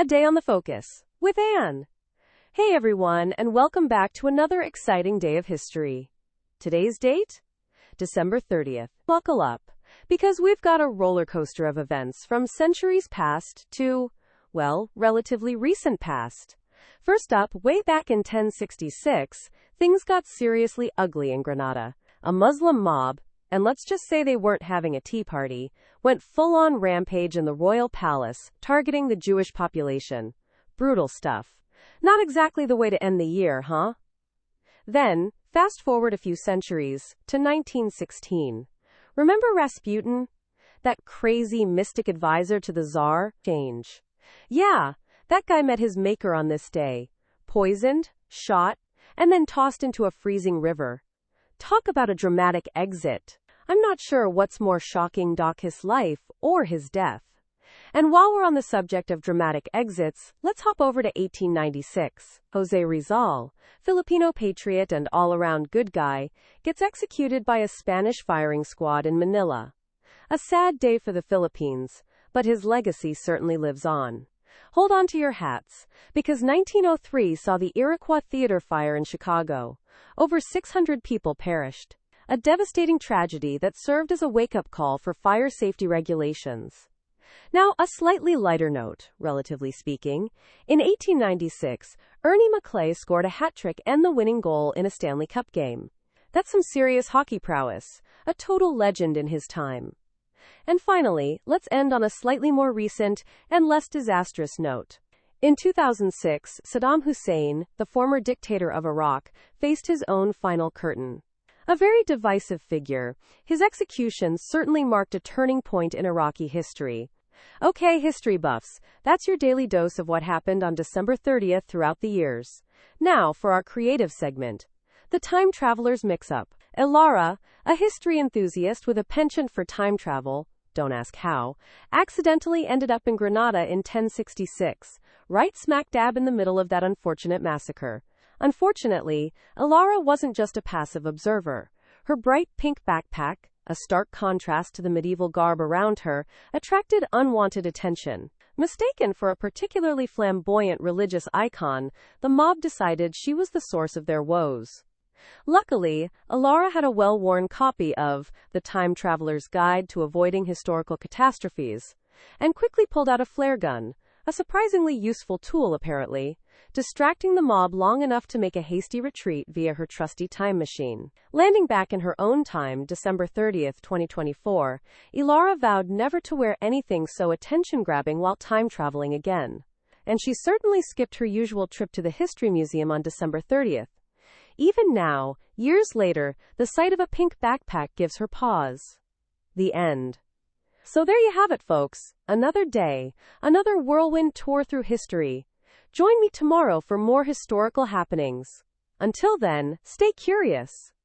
A Day on the Focus, with Anne. Hey everyone, and welcome back to another exciting day of history. Today's date? December 30th. Buckle up, because we've got a roller coaster of events from centuries past to, well, relatively recent past. First up, way back in 1066, things got seriously ugly in Granada. A Muslim mob, and let's just say they weren't having a tea party, went full-on rampage in the royal palace, targeting the Jewish population. Brutal stuff. Not exactly the way to end the year, huh? Then, fast forward a few centuries, to 1916. Remember Rasputin? That crazy mystic advisor to the Tsar? Change. Yeah, that guy met his maker on this day. Poisoned, shot, and then tossed into a freezing river. Talk about a dramatic exit. I'm not sure what's more shocking, his life or his death. And while we're on the subject of dramatic exits, let's hop over to 1896. Jose Rizal, Filipino patriot and all-around good guy, gets executed by a Spanish firing squad in Manila. A sad day for the Philippines, but his legacy certainly lives on. Hold on to your hats, because 1903 saw the Iroquois Theater fire in Chicago. Over 600 people perished. A devastating tragedy that served as a wake-up call for fire safety regulations. Now, a slightly lighter note, relatively speaking. In 1896, Ernie Maclay scored a hat-trick and the winning goal in a Stanley Cup game. That's some serious hockey prowess, a total legend in his time. And finally, let's end on a slightly more recent and less disastrous note. In 2006, Saddam Hussein, the former dictator of Iraq, faced his own final curtain. A very divisive figure, his execution certainly marked a turning point in Iraqi history. Okay, history buffs, that's your daily dose of what happened on December 30th throughout the years. Now, for our creative segment. The Time Traveler's Mix-Up. Ilara, a history enthusiast with a penchant for time travel, don't ask how, accidentally ended up in Granada in 1066, right smack dab in the middle of that unfortunate massacre. Unfortunately, Ilara wasn't just a passive observer. Her bright pink backpack, a stark contrast to the medieval garb around her, attracted unwanted attention. Mistaken for a particularly flamboyant religious icon, the mob decided she was the source of their woes. Luckily, Ilara had a well-worn copy of The Time Traveler's Guide to Avoiding Historical Catastrophes, and quickly pulled out a flare gun, a surprisingly useful tool apparently, distracting the mob long enough to make a hasty retreat via her trusty time machine. Landing back in her own time, December 30th, 2024, Ilara vowed never to wear anything so attention-grabbing while time traveling again. And she certainly skipped her usual trip to the History Museum on December 30th. Even now, years later, the sight of a pink backpack gives her pause. The end. So there you have it, folks. Another day, another whirlwind tour through history. Join me tomorrow for more historical happenings. Until then, stay curious.